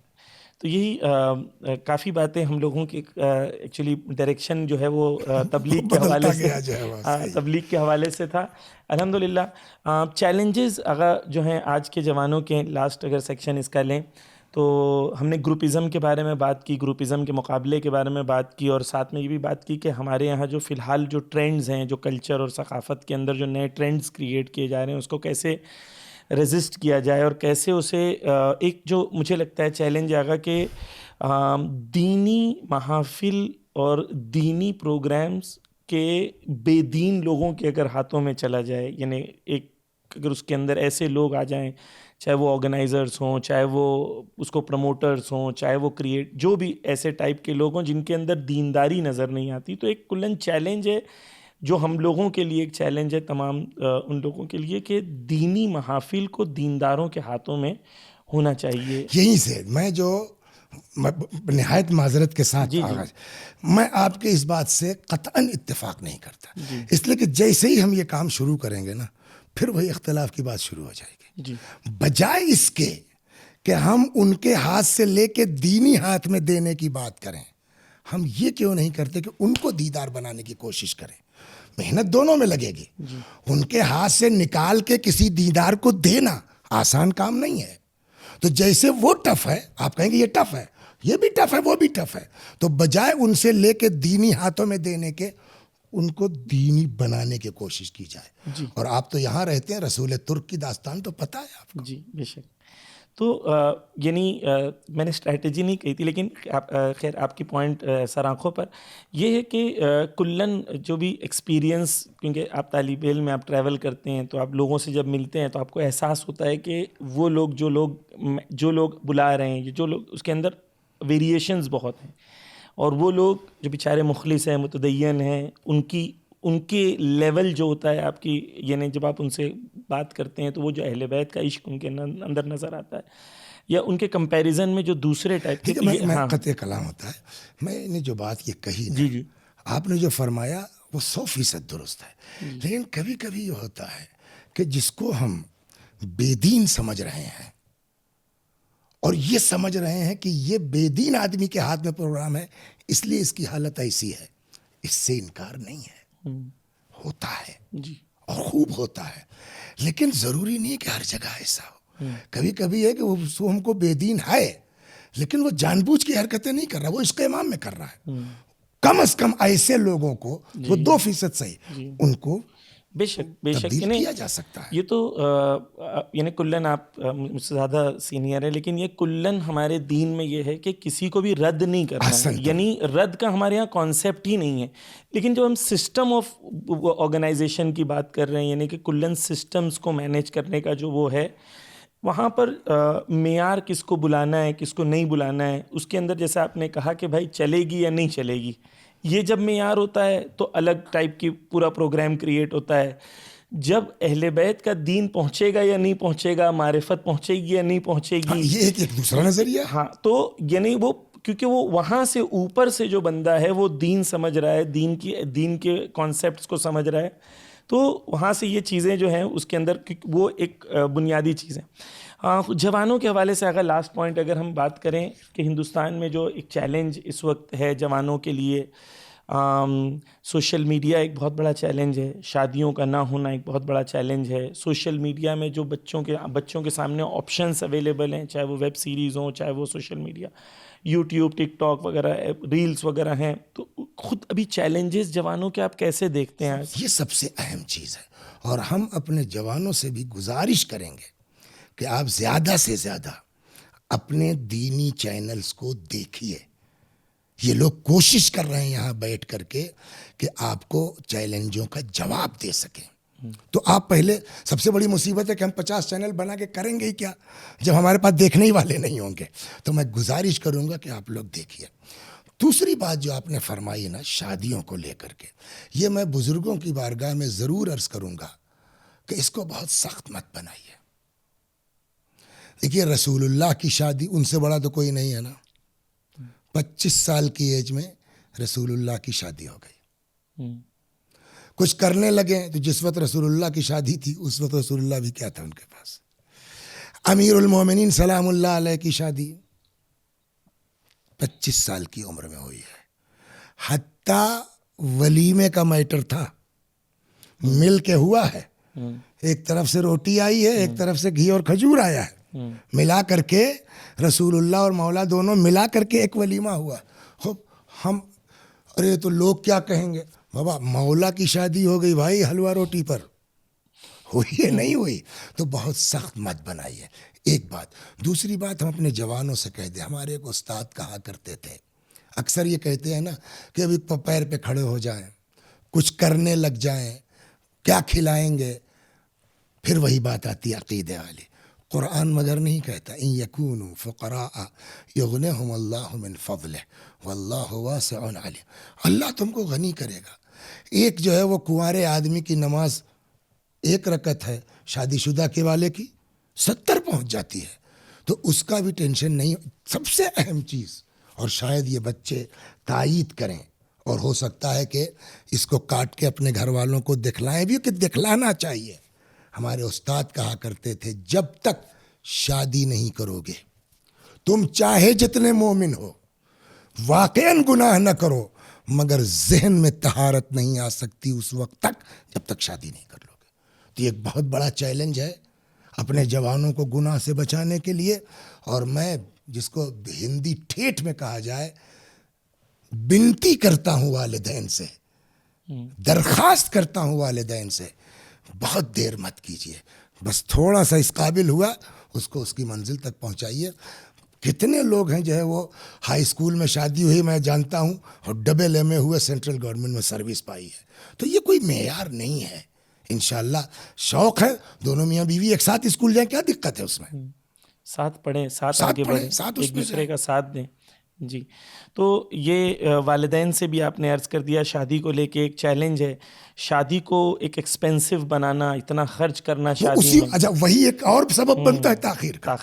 تو یہی کافی باتیں ہم لوگوں کی ایکچولی ڈائریکشن جو ہے وہ تبلیغ کے حوالے سے تبلیغ کے حوالے سے تھا. الحمدللہ. چیلنجز اگر جو ہیں آج کے جوانوں کے، لاسٹ اگر سیکشن اس کا لیں تو ہم نے گروپزم کے بارے میں بات کی، گروپزم کے مقابلے کے بارے میں بات کی، اور ساتھ میں یہ بھی بات کی کہ ہمارے یہاں جو فی الحال جو ٹرینڈز ہیں، جو کلچر اور ثقافت کے اندر جو نئے ٹرینڈز کریٹ کیے جا رہے ہیں، اس کو کیسے ریزسٹ کیا جائے اور کیسے اسے ایک جو مجھے لگتا ہے چیلنج آگا کہ دینی محافل اور دینی پروگرامز کے بے دین لوگوں کے اگر ہاتھوں میں چلا جائے، یعنی ایک اگر اس کے اندر ایسے لوگ آ جائیں، چاہے وہ آرگنائزرز ہوں، چاہے وہ اس کو پروموٹرز ہوں، چاہے وہ جو بھی ایسے ٹائپ کے لوگ ہوں جن کے اندر دینداری نظر نہیں آتی، تو ایک کلن چیلنج ہے جو ہم لوگوں کے لیے ایک چیلنج ہے، تمام ان لوگوں کے لیے، کہ دینی محافل کو دینداروں کے ہاتھوں میں ہونا چاہیے. یہیں سے میں جو نہایت معذرت کے ساتھ میں آپ کے اس بات سے قطعاً اتفاق نہیں کرتا، اس لیے کہ جیسے ہی ہم یہ کام شروع کریں گے نا پھر وہی اختلاف کی بات شروع ہو جائے گی. بجائے اس کے کہ ہم ان کے ہاتھ سے لے کے دینی ہاتھ میں دینے کی بات کریں، ہم یہ کیوں نہیں کرتے کہ ان کو دیدار بنانے کی کوشش کریں. محنت دونوں میں لگے گی. ان کے ہاتھ سے نکال کے کسی دیندار کو دینا آسان کام نہیں ہے. تو جیسے وہ ٹف ہے، آپ کہیں گے یہ ٹف ہے، یہ بھی ٹف ہے، وہ بھی ٹف ہے، تو بجائے ان سے لے کے دینی ہاتھوں میں دینے کے ان کو دینی بنانے کی کوشش کی جائے. اور آپ تو یہاں رہتے ہیں، رسول ترک کی داستان تو پتہ ہے آپ کو. جی بے شک. تو یعنی میں نے اسٹریٹجی نہیں کہی تھی، لیکن خیر آپ کی پوائنٹ سر آنکھوں پر یہ ہے کہ کلن جو بھی ایکسپیرینس، کیونکہ آپ طالب علم میں آپ ٹریول کرتے ہیں تو آپ لوگوں سے جب ملتے ہیں تو آپ کو احساس ہوتا ہے کہ وہ لوگ جو لوگ بلا رہے ہیں، جو لوگ اس کے اندر ویریشنز بہت ہیں، اور وہ لوگ جو بیچارے مخلص ہیں، متدین ہیں، ان کے لیول جو ہوتا ہے آپ کی، یعنی جب آپ ان سے بات کرتے ہیں تو وہ جو اہل بیت کا عشق ان کے اندر نظر آتا ہے، یا ان کے کمپیریزن میں جو دوسرے ٹائپ کے. میں قطع کلام ہوتا ہے، میں نے جو بات یہ کہی نا، جی آپ نے جو فرمایا وہ 100% درست ہے. لیکن کبھی کبھی یہ ہوتا ہے کہ جس کو ہم بے دین سمجھ رہے ہیں اور یہ سمجھ رہے ہیں کہ یہ بے دین آدمی کے ہاتھ میں پروگرام ہے، اس لیے اس کی حالت ایسی ہے، اس سے انکار نہیں ہے. ہوتا ہے جی، اور خوب ہوتا ہے، لیکن ضروری نہیں ہے کہ ہر جگہ ایسا ہو. کبھی کبھی ہے کہ وہ ہم کو بے دین ہے لیکن وہ جان بوجھ کی حرکتیں نہیں کر رہا، وہ عشق امام میں کر رہا ہے. کم از کم ایسے لوگوں کو وہ 2% صحیح ان کو بے شک تبدیل کیا جا سکتا ہے. یہ تو یعنی کلن آپ مجھ سے زیادہ سینئر ہے، لیکن یہ کلن ہمارے دین میں یہ ہے کہ کسی کو بھی رد نہیں کرنا ہے، یعنی رد کا ہمارے یہاں کانسیپٹ ہی نہیں ہے. لیکن جب ہم سسٹم آف آرگنائزیشن کی بات کر رہے ہیں، یعنی کہ کلن سسٹمز کو مینیج کرنے کا جو وہ ہے، وہاں پر معیار کس کو بلانا ہے کس کو نہیں بلانا ہے، اس کے اندر جیسے آپ نے کہا کہ بھائی چلے گی یا نہیں چلے گی، یہ جب معیار ہوتا ہے تو الگ ٹائپ کی پورا پروگرام کریٹ ہوتا ہے. جب اہل بیت کا دین پہنچے گا یا نہیں پہنچے گا، معرفت پہنچے گی یا نہیں پہنچے گی، یہ ایک دوسرا نظریہ. ہاں، تو یعنی وہ کیونکہ وہ وہاں سے اوپر سے جو بندہ ہے وہ دین سمجھ رہا ہے، دین کے کانسیپٹس کو سمجھ رہا ہے، تو وہاں سے یہ چیزیں جو ہیں اس کے اندر وہ ایک بنیادی چیز ہیں. جوانوں کے حوالے سے اگر لاسٹ پوائنٹ اگر ہم بات کریں کہ ہندوستان میں جو ایک چیلنج اس وقت ہے جوانوں کے لیے، سوشل میڈیا ایک بہت بڑا چیلنج ہے، شادیوں کا نہ ہونا ایک بہت بڑا چیلنج ہے. سوشل میڈیا میں جو بچوں کے سامنے آپشنس اویلیبل ہیں، چاہے وہ ویب سیریز ہوں، چاہے وہ سوشل میڈیا، یوٹیوب، ٹک ٹاک وغیرہ ریلز وغیرہ ہیں، تو خود ابھی چیلنجز جوانوں کے آپ کیسے دیکھتے ہیں؟ یہ سب سے اہم چیز ہے، اور ہم اپنے جوانوں سے بھی گزارش کریں گے کہ آپ زیادہ سے زیادہ اپنے دینی چینلز کو دیکھیے. یہ لوگ کوشش کر رہے ہیں یہاں بیٹھ کر کے کہ آپ کو چیلنجوں کا جواب دے سکیں. تو آپ پہلے، سب سے بڑی مصیبت ہے کہ ہم 50 چینل بنا کے کریں گے ہی کیا جب ہمارے پاس دیکھنے ہی والے نہیں ہوں گے. تو میں گزارش کروں گا کہ آپ لوگ دیکھیے. دوسری بات جو آپ نے فرمائی نا شادیوں کو لے کر کے، یہ میں بزرگوں کی بارگاہ میں ضرور عرض کروں گا کہ اس کو بہت سخت مت بنائیے. دیکھیے رسول اللہ کی شادی، ان سے بڑا تو کوئی نہیں ہے نا. 25 سال کی ایج میں رسول اللہ کی شادی ہو گئی. کچھ کرنے لگے تو جس وقت رسول اللہ کی شادی تھی اس وقت رسول اللہ بھی کیا تھا ان کے پاس. امیر المومنین سلام اللہ علیہ کی شادی 25 سال کی عمر میں ہوئی ہے. حتیٰ ولیمے کا میٹر تھا، مل کے ہوا ہے. ایک طرف سے روٹی آئی ہے، ایک طرف سے گھی اور کھجور آیا ہے، ملا کر کے رسول اللہ اور مولا دونوں ملا کر کے ایک ولیمہ ہوا. ہم ارے تو لوگ کیا کہیں گے؟ بابا مولا کی شادی ہو گئی بھائی حلوہ روٹی پر، ہوئی ہے نہیں ہوئی؟ تو بہت سخت مت بنائیے. ایک بات. دوسری بات ہم اپنے جوانوں سے کہہ دیں. ہمارے ایک استاد کہا کرتے تھے، اکثر یہ کہتے ہیں نا کہ ابھی پیر پہ کھڑے ہو جائیں، کچھ کرنے لگ جائیں، کیا کھلائیں گے؟ پھر وہی بات آتی ہے عقیدے والی. قرآن مگر نہیں کہتا ان یکونوا فقراء یغنہم اللہ من فضلہ واللہ واسع علیم. اللہ تم کو غنی کرے گا. ایک جو ہے وہ کنوارے آدمی کی نماز 1 رکعت ہے، شادی شدہ کے والے کی 70 پہنچ جاتی ہے. تو اس کا بھی ٹینشن نہیں. سب سے اہم چیز، اور شاید یہ بچے تائید کریں، اور ہو سکتا ہے کہ اس کو کاٹ کے اپنے گھر والوں کو دکھلائیں بھی، کہ دکھلانا چاہیے. ہمارے استاد کہا کرتے تھے جب تک شادی نہیں کرو گے تم چاہے جتنے مومن ہو، واقعاً گناہ نہ کرو، مگر ذہن میں طہارت نہیں آ سکتی اس وقت تک جب تک شادی نہیں کر لو گے. تو یہ ایک بہت بڑا چیلنج ہے اپنے جوانوں کو گناہ سے بچانے کے لیے. اور میں جس کو ہندی ٹھیٹھ میں کہا جائے، بنتی کرتا ہوں والدین سے، درخواست کرتا ہوں والدین سے، بہت دیر مت کیجیے. بس تھوڑا سا اس قابل ہوا اس کو اس کی منزل تک پہنچائیے. کتنے لوگ ہیں جو ہے وہ ہائی اسکول میں شادی ہوئی میں جانتا ہوں، اور ڈبل ایم اے ہوئے سینٹرل گورنمنٹ میں سروس پائی ہے. تو یہ کوئی معیار نہیں ہے. انشاءاللہ شوق ہے دونوں میاں بیوی ایک ساتھ اسکول جائیں، کیا دقت ہے اس میں؟ ساتھ پڑھیں، ساتھ آگے بڑھیں، ایک دوسرے کا ساتھ دیں. جی. تو یہ والدین سے بھی آپ نے عرض کر دیا شادی کو لے کے ایک چیلنج ہے. شادی کو ایک ایکسپینسو بنانا، اتنا خرچ کرنا شادی میں، اچھا وہی ایک اور سبب بنتا ہے تاخیر کا.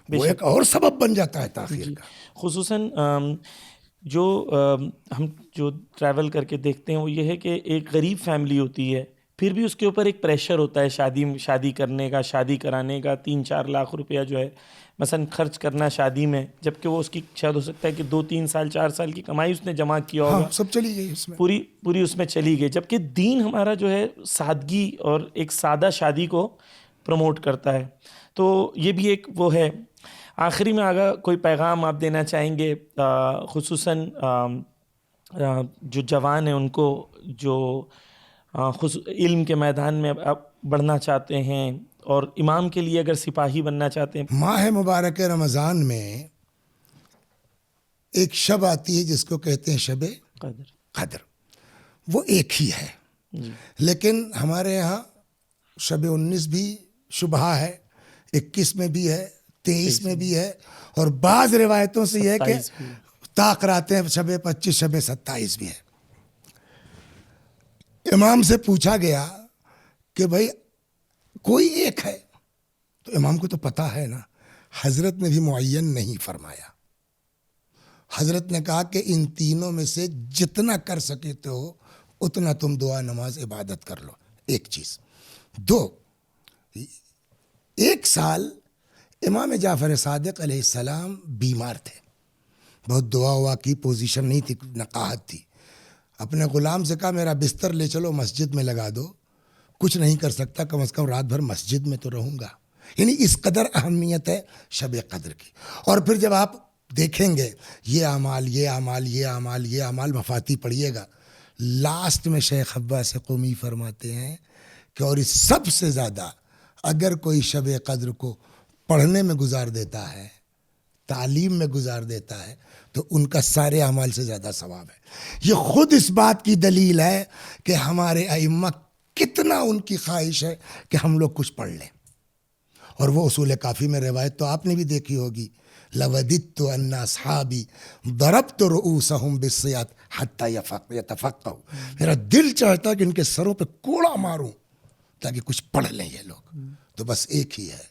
بے وہ شک ایک اور سبب بن جاتا ہے تاخیر کا. خصوصاً جو ہم جو ٹریول کر کے دیکھتے ہیں وہ یہ ہے کہ ایک غریب فیملی ہوتی ہے، پھر بھی اس کے اوپر ایک پریشر ہوتا ہے شادی کرنے کا، شادی کرانے کا. 3-4 لاکھ روپیہ جو ہے مثلا خرچ کرنا شادی میں، جبکہ وہ اس کی شاید ہو سکتا ہے کہ 2-3 سال 4 سال کی کمائی اس نے جمع کیا ہوگا، سب چلی گئی اس میں، پوری اس میں چلی گئی. جبکہ دین ہمارا جو ہے سادگی اور ایک سادہ شادی کو پروموٹ کرتا ہے. تو یہ بھی ایک وہ ہے. آخری میں اگر کوئی پیغام آپ دینا چاہیں گے خصوصاً جو جوان ہیں ان کو، جو علم کے میدان میں آپ بڑھنا چاہتے ہیں اور امام کے لیے اگر سپاہی بننا چاہتے ہیں؟ ماہ مبارک رمضان میں ایک شب آتی ہے جس کو کہتے ہیں شب قدر. وہ ایک ہی ہے جی. لیکن ہمارے یہاں شب 19 بھی شبہ ہے, 21 میں بھی ہے, 23 میں بھی ہے, اور بعض روایتوں سے یہ ہے کہ طاق راتیں شب 25 شب 27 بھی ہے. امام سے پوچھا گیا کہ بھائی کوئی ایک ہے, تو امام کو تو پتا ہے نا. حضرت نے بھی معین نہیں فرمایا. حضرت نے کہا کہ ان تینوں میں سے جتنا کر سکتے ہو اتنا تم دعا نماز عبادت کر لو. ایک چیز. 2, ایک سال امام جعفر صادق علیہ السلام بیمار تھے, بہت دعا ہوا کی پوزیشن نہیں تھی, نقاہت تھی. اپنے غلام سے کہا میرا بستر لے چلو مسجد میں لگا دو, کچھ نہیں کر سکتا, کم از کم رات بھر مسجد میں تو رہوں گا. یعنی اس قدر اہمیت ہے شب قدر کی. اور پھر جب آپ دیکھیں گے یہ اعمال یہ اعمال یہ اعمال یہ اعمال, مفاتی پڑھیے گا, لاسٹ میں شیخ عباس قمی فرماتے ہیں کہ اور اس سب سے زیادہ اگر کوئی شب قدر کو پڑھنے میں گزار دیتا ہے, تعلیم میں گزار دیتا ہے, تو ان کا سارے اعمال سے زیادہ ثواب ہے. یہ خود اس بات کی دلیل ہے کہ ہمارے ائمہ کتنا ان کی خواہش ہے کہ ہم لوگ کچھ پڑھ لیں. اور وہ اصول کافی میں روایت تو آپ نے بھی دیکھی ہوگی, لوددت ان اصحابی ضربت رؤوسهم بالسیاط حتی یتفقهوا. میرا دل چاہتا کہ ان کے سروں پہ کوڑا ماروں تاکہ کچھ پڑھ لیں یہ لوگ. تو بس ایک ہی ہے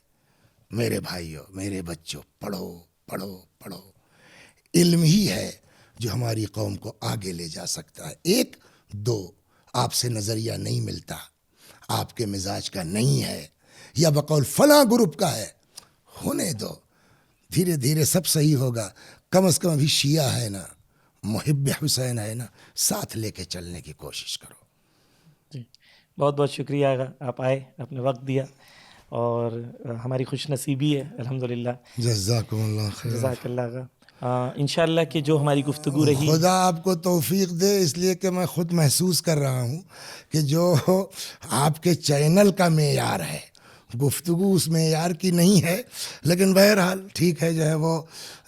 میرے بھائیوں میرے بچوں, پڑھو پڑھو پڑھو. علم ہی ہے جو ہماری قوم کو آگے لے جا سکتا ہے. 1, 2, آپ سے نظریہ نہیں ملتا, آپ کے مزاج کا نہیں ہے, یا بقول فلاں گروپ کا ہے, ہونے دو, دھیرے دھیرے سب صحیح ہوگا. کم از کم ابھی شیعہ ہے نا, محب حسین ہے نا, ساتھ لے کے چلنے کی کوشش کرو. جی بہت بہت شکریہ آغا, آپ آئے, آپ نے وقت دیا, اور ہماری خوش نصیبی ہے الحمدللہ. جزاکم اللہ خیر. جزاک اللہ آغا. انشاءاللہ کہ جو ہماری گفتگو رہی, خدا آپ کو توفیق دے, اس لیے کہ میں خود محسوس کر رہا ہوں کہ جو آپ کے چینل کا معیار ہے, گفتگو اس معیار کی نہیں ہے, لیکن بہرحال ٹھیک ہے. جو ہے وہ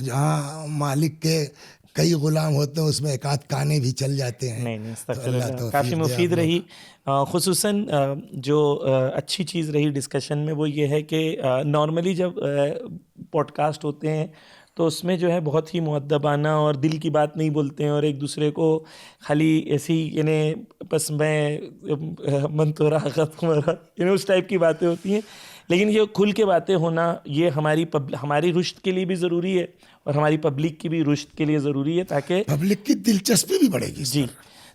جہاں مالک کے کئی غلام ہوتے ہیں اس میں ایک آدھ کانے بھی چل جاتے ہیں. نہیں استغفر اللہ, کافی مفید رہی. خصوصاً جو اچھی چیز رہی ڈسکشن میں وہ یہ ہے کہ نارملی جب پوڈ کاسٹ ہوتے ہیں تو اس میں جو ہے بہت ہی مؤدبانہ اور دل کی بات نہیں بولتے ہیں, اور ایک دوسرے کو خالی ایسی یعنی بس میں من تو رہا یعنی اس ٹائپ کی باتیں ہوتی ہیں. لیکن یہ کھل کے باتیں ہونا یہ ہماری رشد کے لیے بھی ضروری ہے, اور ہماری پبلک کی بھی رشد کے لیے ضروری ہے, تاکہ پبلک کی دلچسپی بھی بڑھے گی. جی,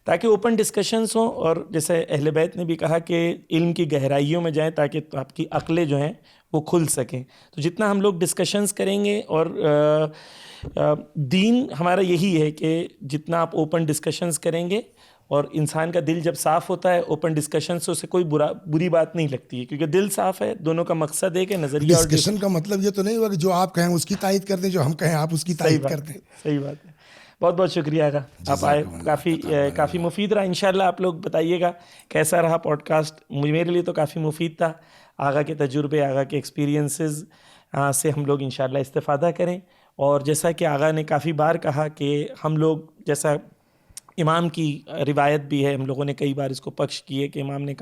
تاکہ اوپن ڈسکشنز ہوں, اور جیسے اہل بیت نے بھی کہا کہ علم کی گہرائیوں میں جائیں تاکہ آپ کی عقلیں جو ہیں وہ کھل سکیں. تو جتنا ہم لوگ ڈسکشنز کریں گے, اور دین ہمارا یہی ہے کہ جتنا آپ اوپن ڈسکشنز کریں گے, اور انسان کا دل جب صاف ہوتا ہے اوپن ڈسکشن سے اسے کوئی بری بات نہیں لگتی ہے, کیونکہ دل صاف ہے. دونوں کا مقصد ہے کہ نظریہ اور ڈسکشن کا مطلب یہ تو نہیں ہوا کہ جو آپ کہیں اس کی تائید کر دیں, جو ہم کہیں آپ اس کی تائید کر دیں. صحیح بات ہے. بہت بہت شکریہ آغا, آپ آئے, کافی مفید رہا. انشاءاللہ آپ لوگ بتائیے گا کیسا رہا پوڈ کاسٹ. میرے لیے تو کافی مفید تھا. آغا کے تجربے, آغا کے ایکسپیرینسز سے ہم لوگ انشاءاللہ استفادہ کریں. اور جیسا کہ آغا نے کافی بار کہا کہ ہم لوگ, جیسا امام کی روایت بھی ہے, ہم لوگوں نے کئی بار اس کو پکش کیے کہ امام نے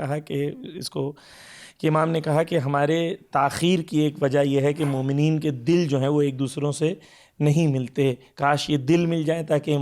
کہا کہ ہمارے تاخیر کی ایک وجہ یہ ہے کہ مومنین کے دل جو ہیں وہ ایک دوسروں سے نہیں ملتے. کاش یہ دل مل جائیں تاکہ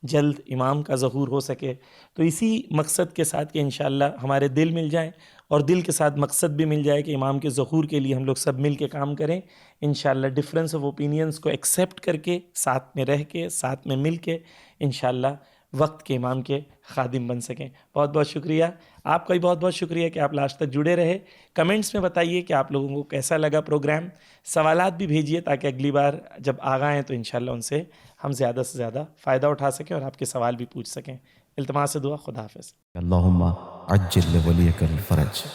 جلد امام کا ظہور ہو سکے. تو اسی مقصد کے ساتھ کہ انشاءاللہ ہمارے دل مل جائیں, اور دل کے ساتھ مقصد بھی مل جائے کہ امام کے ظہور کے لیے ہم لوگ سب مل کے کام کریں. انشاءاللہ ڈفرینس آف اوپینینز کو ایکسیپٹ کر کے, ساتھ میں رہ کے, ساتھ میں مل کے انشاءاللہ وقت کے امام کے خادم بن سکیں. بہت بہت شکریہ. آپ کا بھی بہت بہت شکریہ کہ آپ لاسٹ تک جڑے رہے. کمنٹس میں بتائیے کہ آپ لوگوں کو کیسا لگا پروگرام. سوالات بھی بھیجیے تاکہ اگلی بار جب آغا آئیں تو انشاءاللہ ان سے ہم زیادہ سے زیادہ فائدہ اٹھا سکیں اور آپ کے سوال بھی پوچھ سکیں. التماس دعا. خدا حافظ. اللہم عجل لولیک الفرج.